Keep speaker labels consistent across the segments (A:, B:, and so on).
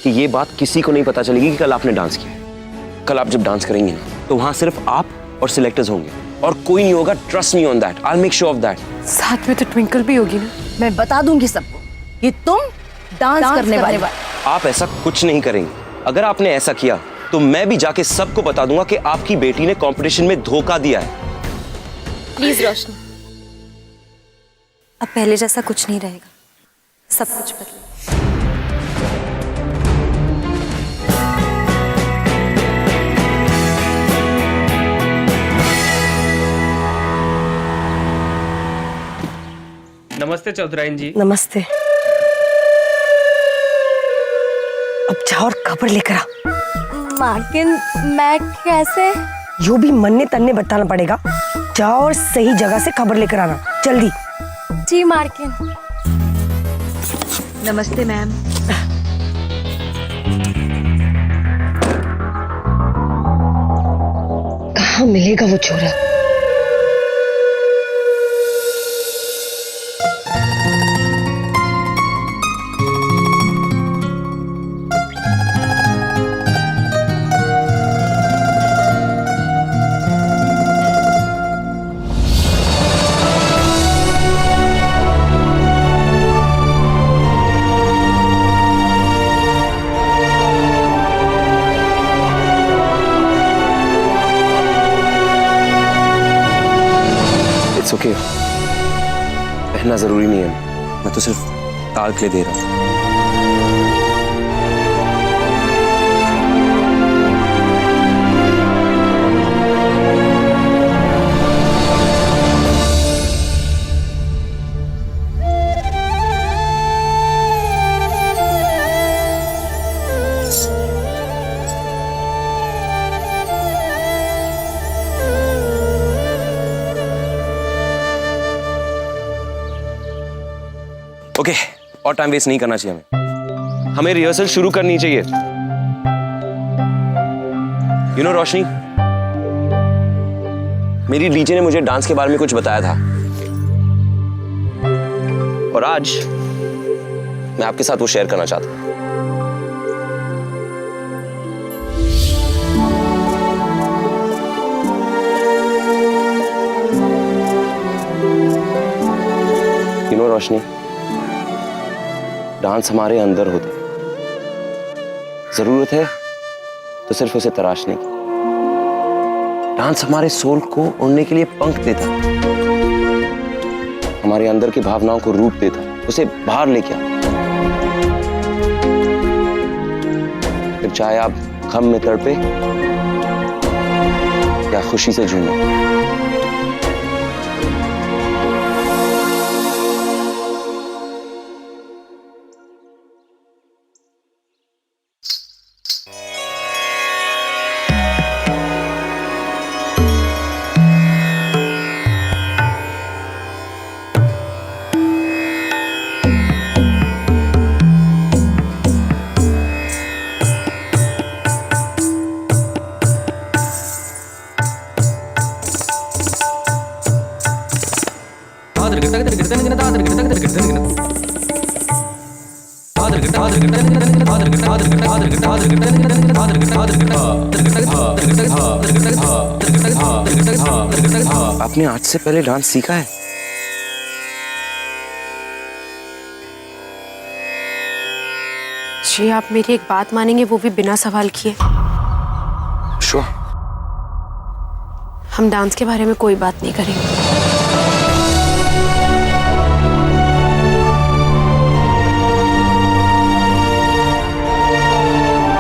A: कि ये बात किसी को नहीं पता चलेगी कि कल आपने डांस किया। कल आप जब डांस करेंगे ना, तो वहां सिर्फ आप और सिलेक्टर्स होंगे और कोई नहीं होगा। Trust me on that, I will make sure of that.
B: साथ में तो ट्विंकल भी होगी ना।
C: मैं बता दूंगी सबको कि तुम डांस करने वाले।
A: आप ऐसा कुछ नहीं करेंगे। अगर आपने ऐसा किया तो मैं भी जाके सबको बता दूंगा कि आपकी बेटी ने कंपटीशन में धोखा दिया है।
D: प्लीज रोशनी, अब पहले जैसा कुछ नहीं रहेगा, सब कुछ बदलेगा।
E: नमस्ते चौधराइन जी।
C: नमस्ते। अब जाओ और खबर लेकर आ।
D: मार्किन, मैं कैसे?
C: जो भी मन्ने तन्ने बताना पड़ेगा। जाओ और सही जगह से खबर लेकर आना, जल्दी।
D: जी मार्किन।
F: नमस्ते मैम।
C: कहाँ मिलेगा वो छोरा?
A: इट्स ओके, पहनना जरूरी नहीं है। मैं तो सिर्फ ताल के लिए दे रहा हूँ। ओके, और टाइम वेस्ट नहीं करना चाहिए हमें रिहर्सल शुरू करनी चाहिए। यू नो रोशनी, मेरी डीजे ने मुझे डांस के बारे में कुछ बताया था और आज मैं आपके साथ वो शेयर करना चाहता हूं। यू नो रोशनी, डांस हमारे अंदर होता है। जरूरत है तो सिर्फ उसे तराशने की। डांस हमारे सोल को उड़ने के लिए पंख देता है, हमारे अंदर की भावनाओं को रूप देता है, उसे बाहर लेके आता। फिर चाहे आप गम में तड़पे या खुशी से झूमे। आपने आज से पहले डांस सीखा है?
B: जी आप मेरी एक बात मानेंगे, वो भी बिना सवाल किए?
A: श्योर।
B: हम डांस के बारे में कोई बात नहीं करेंगे।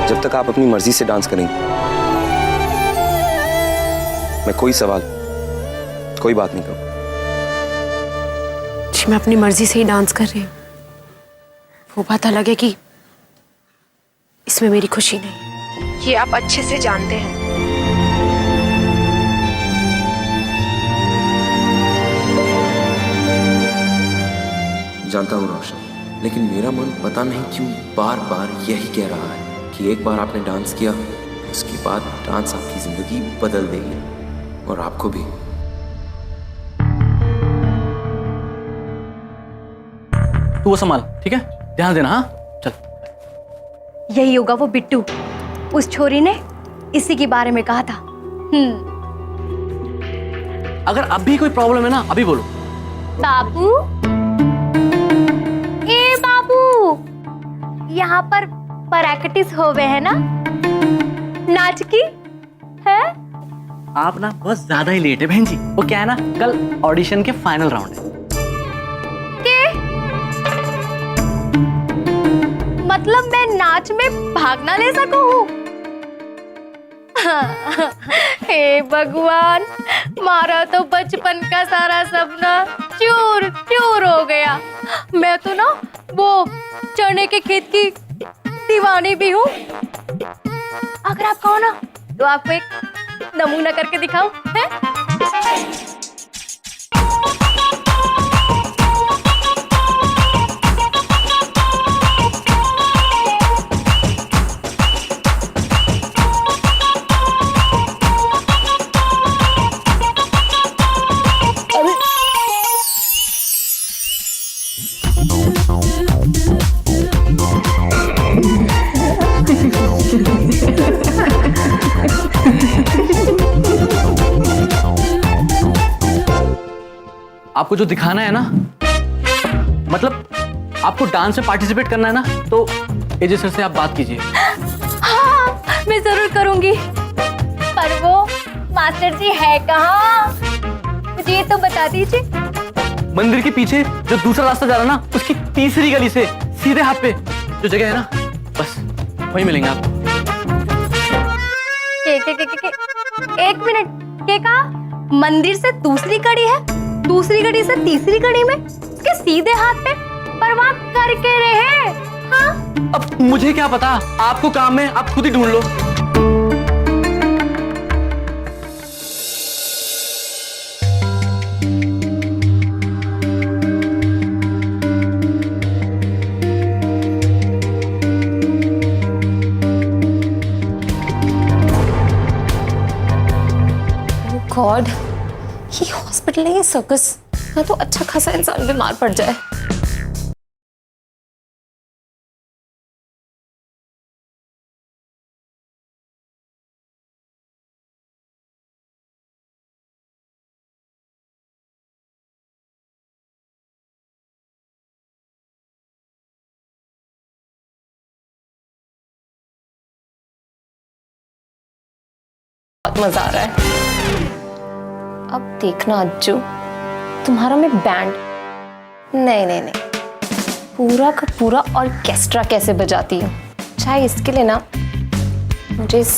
A: जब तक आप अपनी मर्जी से डांस करेंगे, मैं कोई सवाल, कोई बात नहीं करूंगा।
B: जी मैं अपनी मर्जी से ही डांस कर रही हूँ। वो बात अलग है कि इसमें मेरी खुशी नहीं। ये आप अच्छे से जानते हैं।
A: जानता हूँ रोशन, लेकिन मेरा मन पता नहीं क्यों बार बार यही कह रहा है कि एक बार आपने डांस किया, उसके बाद डांस आपकी जिंदगी बदल देगी और आपको भी।
E: तू वो संभाल, ठीक है? ध्यान देना। हाँ चल।
D: यही होगा वो बिट्टू। उस छोरी ने इसी के बारे में कहा था।
E: अगर अब भी कोई प्रॉब्लम है ना, अभी बोलो।
D: बाबू, ए बाबू, यहाँ पर प्रैक्टिस होवे है ना नाच की है?
E: आप ना बस ज्यादा ही लेट है बहन जी। वो क्या है ना, कल ऑडिशन के फाइनल राउंड है।
D: मतलब मैं नाच में भाग ना ले सकूं? हे भगवान, मारा तो बचपन का सारा सपना चूर चूर हो गया। मैं तो ना वो चने के खेत की दीवानी भी हूँ। अगर आप कहो ना तो आपको एक नमूना करके दिखाऊं है?
E: आपको जो दिखाना है ना, मतलब आपको डांस में पार्टिसिपेट करना है ना, तो एजे सर से आप बात कीजिए।
D: हाँ, मैं जरूर करूंगी। पर वो मास्टर जी है कहाँ? मुझे तो बता दीजिए।
E: मंदिर के पीछे जो दूसरा रास्ता जा रहा है ना, उसकी तीसरी गली से सीधे हाथ पे जो जगह है ना, बस वहीं मिलेंगे आप।
D: एक मिनट, क्या कहा? मंदिर से दूसरी कड़ी है, दूसरी कड़ी से तीसरी कड़ी में, उसके सीधे हाथ पे। पर वहाँ करके रहे। हाँ?
E: अब मुझे क्या पता, आपको काम है, आप खुद ही ढूंढ लो।
B: गॉड, ये हॉस्पिटल नहीं है सर्कस। यहाँ तो अच्छा खासा इंसान बीमार पड़ जाए। बहुत मजा आ रहा है। अब देखना अज्जू, तुम्हारा मैं बैंड नहीं नहीं नहीं, पूरा का पूरा ऑर्केस्ट्रा कैसे बजाती हूँ। चाहे इसके लिए ना मुझे इस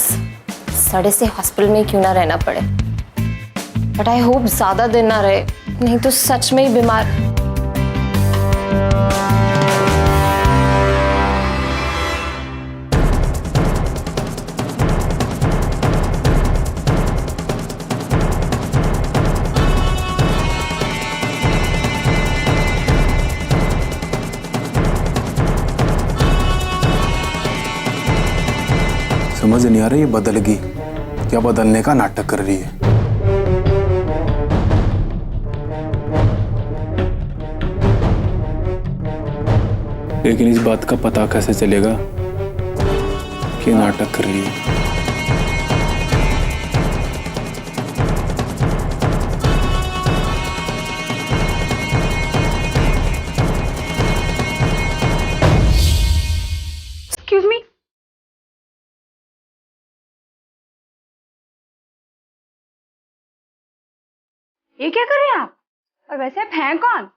B: सड़े से हॉस्पिटल में क्यों ना रहना पड़े। बट आई होप ज्यादा दिन ना रहे, नहीं तो सच में ही बीमार।
F: समझ नहीं आ रही ये बदल गई क्या बदलने का नाटक कर रही है। लेकिन इस बात का पता कैसे चलेगा कि नाटक कर रही है।
G: एक्सक्यूज मी, ये क्या कर रहे हैं आप? और वैसे आप हैं कौन?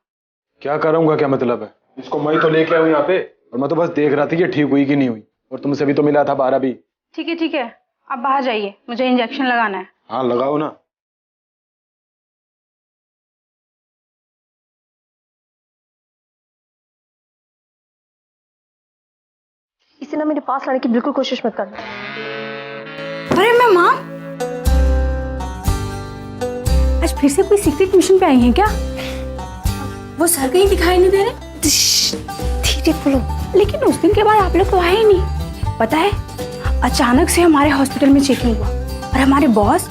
F: क्या करूंगा, क्या मतलब है? इसको मैं तो लेके आऊं यहाँ पे, और मैं तो बस देख रहा था कि ठीक हुई कि नहीं हुई। और तुमसे भी तो मिला था 12 भी।
G: ठीक है, आप बाहर जाइए, मुझे इंजेक्शन लगाना है।
F: हाँ लगाओ ना।
C: इसे ना मेरे पास लाने की बिल्कुल कोशिश मत करना।
G: अरे मैं माँ, आज फिर से कोई सीक्रेट मिशन पे आई हैं क्या? वो सर कहीं दिखाई नहीं दे रहे।
B: धीरे बोलो।
G: लेकिन उस दिन के बाद आप लोग तो आए ही नहीं। पता है, अचानक से हमारे हॉस्पिटल में चेकिंग हुआ और हमारे बॉस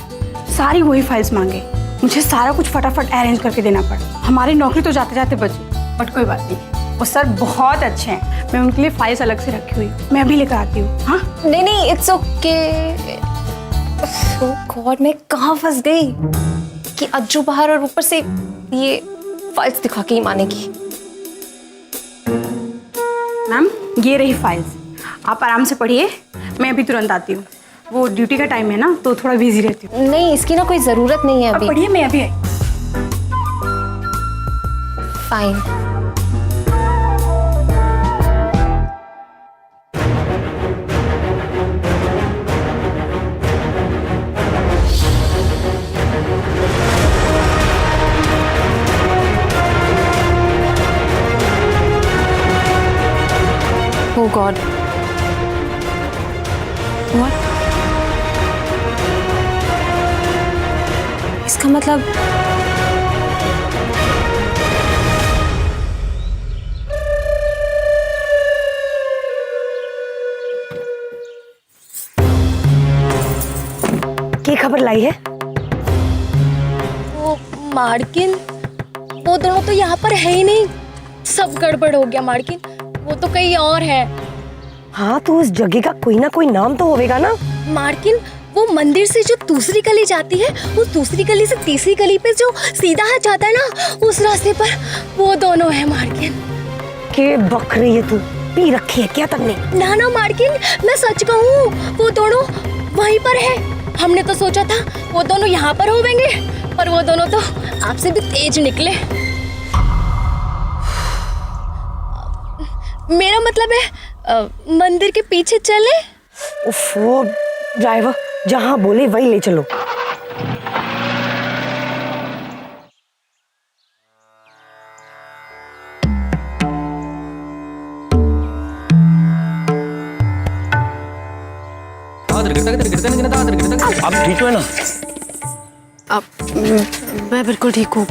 G: सारी वही फाइल्स मांगे। मुझे सारा कुछ फटाफट अरेंज करके देना पड़ा। हमारी नौकरी तो जाते जाते बची, बट कोई बात नहीं। वो सर बहुत अच्छे हैं, मैं उनके लिए फाइल्स अलग से रखी हुई हूँ, मैं अभी लेकर आती हूँ। हाँ
B: नहीं नहीं, इट्स ओके। गॉड, मैं कहाँ फंस गई कि अज्जू बाहर और ऊपर से ये फाइल्स दिखा के ही मानेगी।
G: मैम ये रही फाइल्स, आप आराम से पढ़िए, मैं अभी तुरंत आती हूँ। वो ड्यूटी का टाइम है ना, तो थोड़ा बिजी रहती हूँ।
B: नहीं, इसकी ना कोई जरूरत नहीं है
G: आप
B: अभी।
G: पढ़िए, मैं अभी आई।
B: फाइन। Oh God. What? इसका मतलब
C: क्या खबर लाई है?
D: वो मार्किन, वो दोनों तो यहाँ पर है ही नहीं। सब गड़बड़ हो गया मार्किन, वो तो कहीं और है।
C: हाँ तो उस जगह का कोई ना कोई नाम तो होगा ना।
D: मार्किन, वो मंदिर से जो दूसरी गली जाती है, उस दूसरी गली से तीसरी गली पे जो सीधा हाथ जाता है ना, उस रास्ते पर वो दोनों है मार्किन।
C: के बक रही है तू? पी रखी है क्या तुमने?
D: ना ना मार्किन, मैं सच कहूँ, वो दोनों वहीं पर है। हमने तो सोचा था वो दोनों यहाँ पर होंगे, पर वो दोनों तो आपसे भी तेज निकले। मेरा मतलब है मंदिर के पीछे चले।
C: उफ, वो ड्राइवर जहाँ बोले वही ले चलो।
E: आप ठीक हो ना?
H: अब मैं बिल्कुल ठीक हूँ।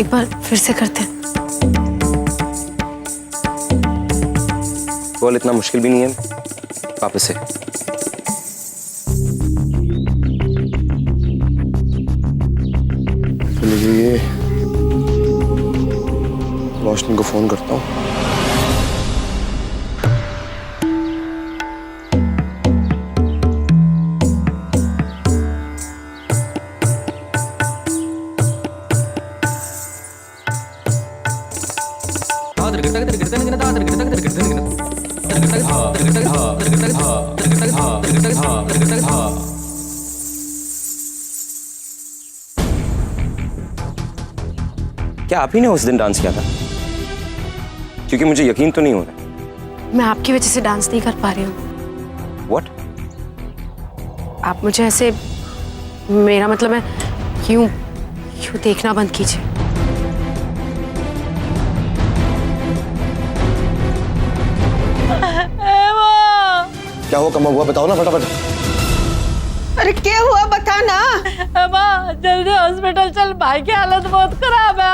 H: एक बार फिर से करते हैं।
A: कॉल इतना मुश्किल भी नहीं है, वापस से।
F: चलिए रोशनी को फोन करता हूँ।
A: क्या आप ही ने उस दिन डांस किया था? क्योंकि मुझे यकीन तो नहीं हो रहा।
H: मैं आपकी वजह से डांस नहीं कर पा रही हूँ।
A: What?
H: आप मुझे ऐसे, मेरा मतलब है यूं देखना बंद कीजिए।
F: क्या हुआ कमा हुआ बताओ ना फटाफट।
I: अरे क्या हुआ बता ना।
D: अम्मा जल्दी हॉस्पिटल चल, भाई की हालत बहुत खराब है।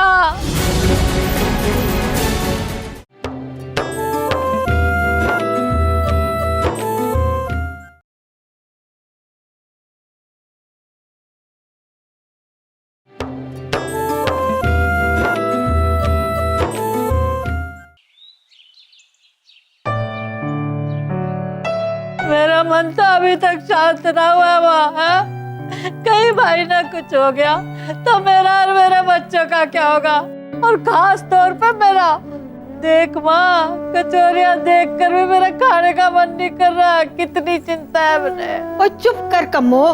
D: मेरा मन तो अभी तक शांत ना हुआ वहाँ। कहीं भाई ना कुछ हो गया तो मेरा और मेरे बच्चों का क्या होगा, और खास तौर पे मेरा। देख माँ, कचौरियाँ देखकर भी मेरा खाने का मन नहीं कर रहा। कितनी चिंता है मुझे।
I: और चुप कर कमो,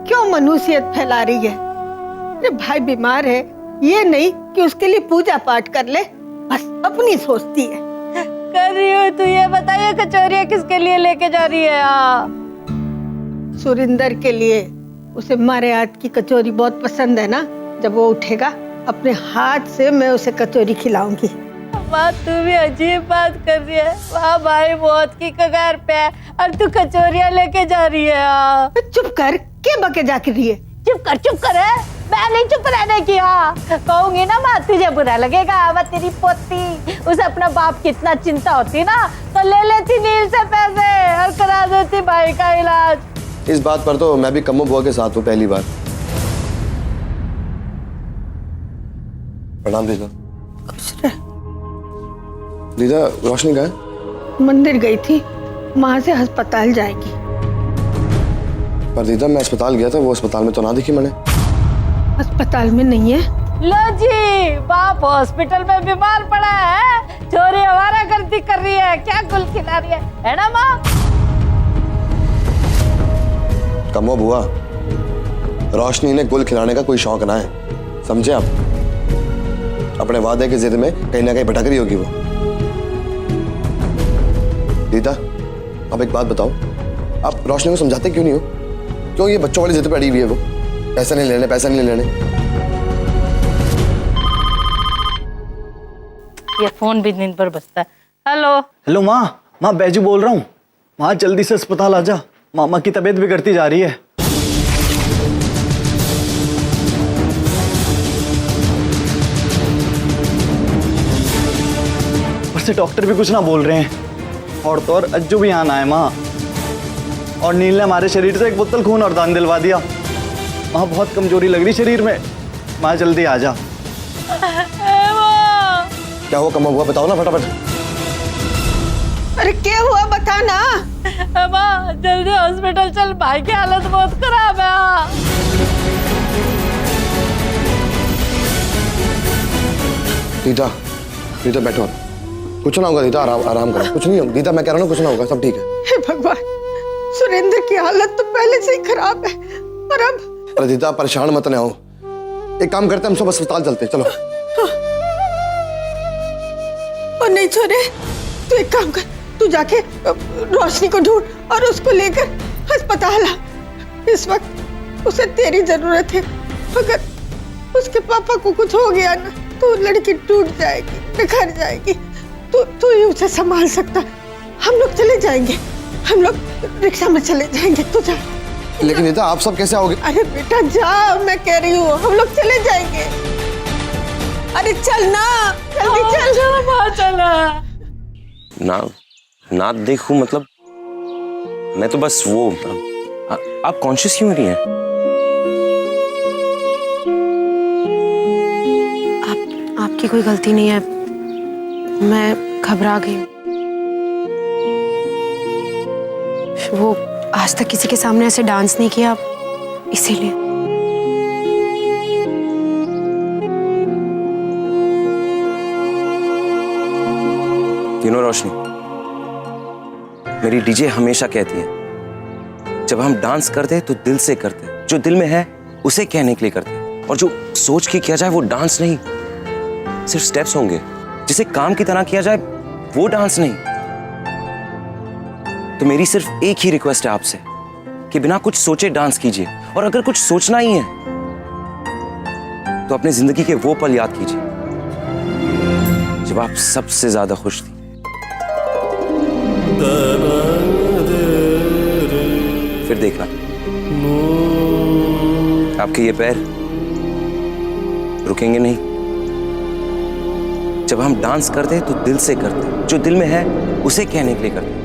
I: क्यों मनुष्यत फैला रही है। अरे भाई बीमार है, ये नहीं कि उसके लिए पूजा पाठ कर ले, बस अपनी सोचती है।
D: कर रही हूँ, तू ये बताइए कचौरियाँ किसके लिए लेके जा रही है?
I: सुरिंदर के लिए। उसे हमारे हाथ की कचौरी बहुत पसंद है ना। जब वो उठेगा अपने हाथ से मैं उसे कचौरी खिलाऊंगी।
D: माँ तू भी अजीब बात कर रही है। वहाँ भाई मौत की कगार पे है और तू कचौरियाँ लेके जा रही है।
I: चुप कर, क्या बके जाके रही है।
D: चुप कर है। मैं नहीं चुप रहने की। कहूंगी ना माँ, तुझे बुरा लगेगा। मैं तेरी पोती, उसे अपना बाप की इतना चिंता होती ना तो ले लेती नील से पैसे और करा देती भाई का इलाज।
F: इस बात पर तो मैं भी कम्मो बुआ के साथ हूँ पहली बार। प्रणाम दीदा।
I: खुश रह।
J: दीदा रोशनी कहाँ है?
I: मंदिर गई थी, वहां से अस्पताल जाएगी।
J: पर दीदा मैं अस्पताल गया था, वो अस्पताल में तो ना दिखी मैंने।
I: अस्पताल में नहीं है।
K: लो जी, बाप हॉस्पिटल में बीमार पड़ा है, छोरी हमारा गलती कर रही है, क्या गुल खिला रही है ना माँ?
J: कमो बुआ, रोशनी ने गुल खिलाने का कोई शौक ना है, समझे आप? अपने वादे की जिद में कहीं ना कहीं भटक रही होगी वो। दीदा अब एक बात बताओ, आप रोशनी को समझाते क्यों नहीं हो? क्यों ये बच्चों वाली जिद पे अड़ी हुई है वो? पैसा नहीं लेने, पैसा नहीं लेने।
K: ये फोन भी दिन भर बजता है। हेलो
E: हेलो माँ बैजू बोल रहा हूँ। माँ जल्दी से अस्पताल आ जा, मामा की तबीयत बिगड़ती जा रही है। से डॉक्टर भी कुछ ना बोल रहे हैं, और तो और अज्जू भी यहाँ ना है माँ, और नील ने हमारे शरीर से एक बोतल खून और दान दिलवा दिया। माँ बहुत कमजोरी लग रही शरीर में, माँ जल्दी आ जा।
J: क्या हुआ कमा हुआ बताओ ना फटाफट।
I: अरे क्या हुआ बताना।
K: माँ जल्दी हॉस्पिटल चल, भाई की हालत बहुत खराब है।
J: दीदा दीदा बैठो, कुछ ना होगा दीदा, आराम करो, कुछ नहीं होगा दीदा, मैं कह रहा हूँ कुछ ना होगा, सब ठीक है।
I: हे भगवान, सुरेंद्र की हालत तो पहले से ही खराब है और अब।
J: अरे दीदा परेशान मत ना हो, एक काम करते हैं हम सब अस्पताल चलते हैं, चलो।
I: और नहीं छोरे, तू एक काम कर, तू जाके रोशनी को ढूंढ और उसको लेकर अस्पताल आ। इस वक्त उसे तेरी जरूरत है, अगर उसके पापा को कुछ हो गया ना तो लड़की टूट जाएगी, बिखर जाएगी। तू ही उसे संभाल सकता। हम लोग चले जाएंगे, हम लोग रिक्शा में चले जाएंगे, तू जा।
J: लेकिन दीदा आप सब कैसे आओगे?
I: अरे बेटा जा, मैं कह रही हूँ हम लोग चले जाएंगे। अरे चल ना, जल्दी चल।
K: चला
A: ना देखूं मतलब, मैं तो बस वो आप कॉन्शियस क्यों नहीं है?
H: आपकी कोई गलती नहीं है, मैं घबरा गई। वो आज तक किसी के सामने ऐसे डांस नहीं किया, इसीलिए।
A: रोशनी, मेरी डीजे हमेशा कहती है, जब हम डांस करते तो दिल से करते, जो दिल में है उसे कहने के लिए करते, और जो सोच के किया जाए वो डांस नहीं, सिर्फ स्टेप्स होंगे। जिसे काम की तरह किया जाए वो डांस नहीं। तो मेरी सिर्फ एक ही रिक्वेस्ट है आपसे कि बिना कुछ सोचे डांस कीजिए, और अगर कुछ सोचना ही है तो अपनी जिंदगी के वो पल याद कीजिए जब आप सबसे ज्यादा खुश थी। फिर देखना आपके ये पैर रुकेंगे नहीं। जब हम डांस करते तो दिल से करते, जो दिल में है उसे कहने के लिए करते।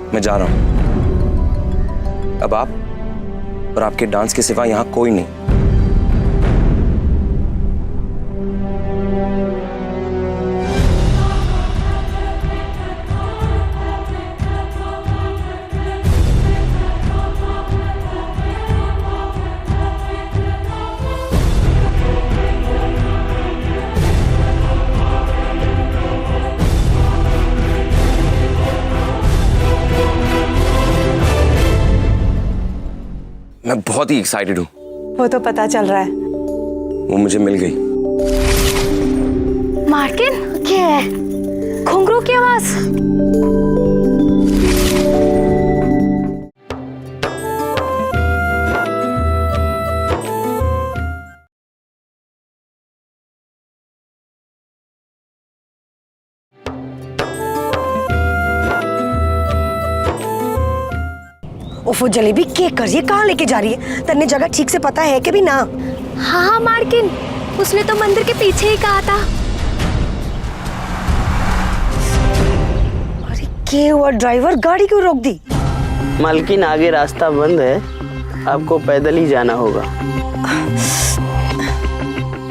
A: मैं जा रहा हूं। अब आप और आपके डांस के सिवा यहां कोई नहीं। मैं बहुत ही एक्साइटेड हूँ।
G: वो तो पता चल रहा है।
A: वो मुझे मिल गई।
B: मार्टिन, क्या है? घुंघरू की आवाज।
C: उफ, वो जलेबी के कर ये कहाँ लेके जा रही है? तन्ने जगह ठीक से पता है कि भी ना?
B: हाँ हाँ मार्किन, उसने तो मंदिर के पीछे ही कहा था।
C: अरे के हुआ, ड्राइवर गाड़ी क्यों रोक दी?
L: मालकिन आगे रास्ता बंद है, आपको पैदल ही जाना होगा।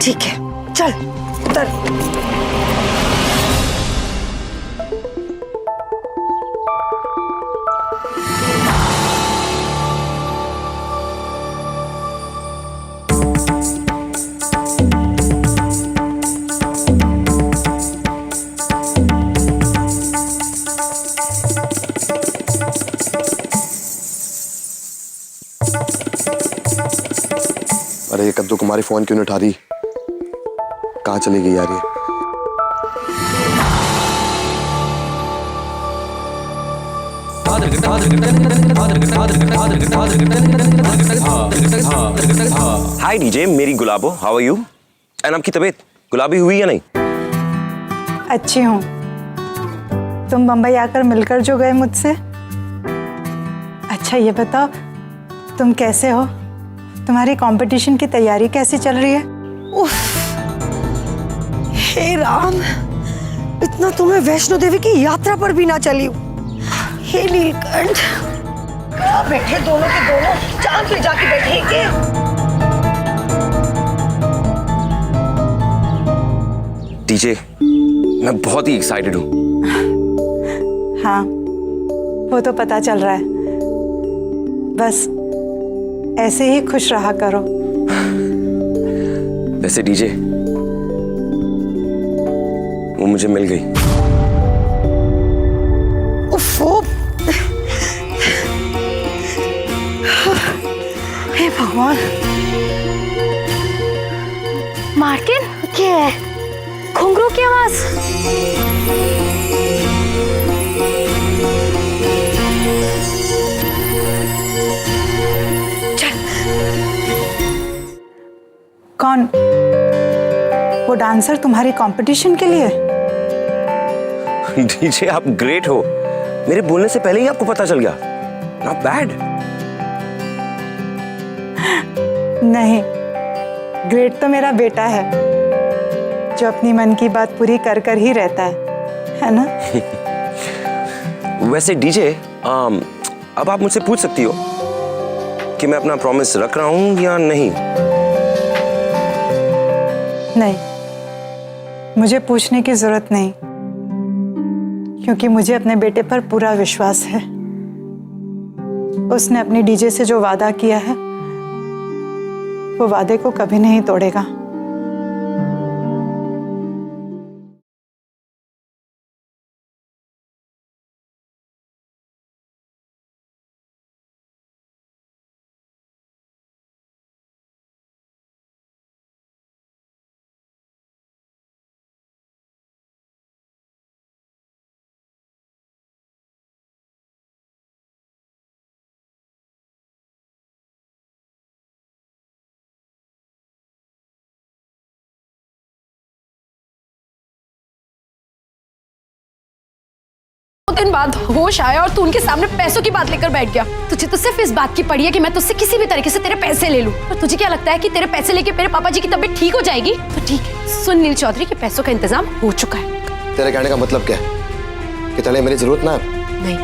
C: ठीक है, चल उतर।
J: अरे ये कद्दू कुमारी फोन क्यों नहीं उठा रही? कहाँ चली गई यार ये?
M: हाय डीजे, मेरी गुलाबो, हाउ आर यू? एंड आपकी तबीयत गुलाबी हुई या नहीं?
G: अच्छी हूँ। तुम बम्बई आकर मिलकर जो गए मुझसे। अच्छा ये बताओ, तुम कैसे हो? तुम्हारी कंपटीशन की तैयारी कैसी चल रही है?
C: उफ, हे राम, इतना तो मैं वैष्णो देवी की यात्रा पर भी ना चली हूँ। हे नीलकंठ, बैठे दोनों के दोनों चांद पे जाके बैठेंगे।
M: डीजे, मैं बहुत ही एक्साइटेड हूँ।
G: हाँ, वो तो पता चल रहा है। बस ऐसे ही खुश रहा करो।
M: वैसे डीजे, वो मुझे मिल गई।
C: उफ, हे भगवान।
B: मार्किन, क्या है? घुंघरू की आवाज।
G: कौन? वो डांसर तुम्हारी कंपटीशन के लिए?
M: डीजे, आप ग्रेट हो। मेरे बोलने से पहले ही आपको पता चल गया। Not bad.
G: नहीं, ग्रेट तो मेरा बेटा है, जो अपनी मन की बात पूरी कर कर ही रहता है ना?
M: वैसे डीजे, अब आप मुझसे पूछ सकती हो कि मैं अपना प्रॉमिस रख रहा हूं या नहीं।
G: नहीं, मुझे पूछने की जरूरत नहीं, क्योंकि मुझे अपने बेटे पर पूरा विश्वास है। उसने अपनी डीजे से जो वादा किया है, वो वादे को कभी नहीं तोड़ेगा।
H: दिन बाद होश आया और तू उनके सामने पैसों की बात लेकर बैठ गया। तुझे तो सिर्फ इस बात की पड़ी है कि मैं तुझसे किसी भी तरीके से तेरे पैसे ले लूं। और तुझे क्या लगता है कि तेरे पैसे लेके मेरे पापा जी की तबीयत ठीक हो जाएगी? तो ठीक है, सुन नील चौधरी, के पैसों का इंतजाम हो चुका है।
J: तेरे कहने का मतलब क्या है? कि चले मेरी जरूरत ना है?
H: नहीं,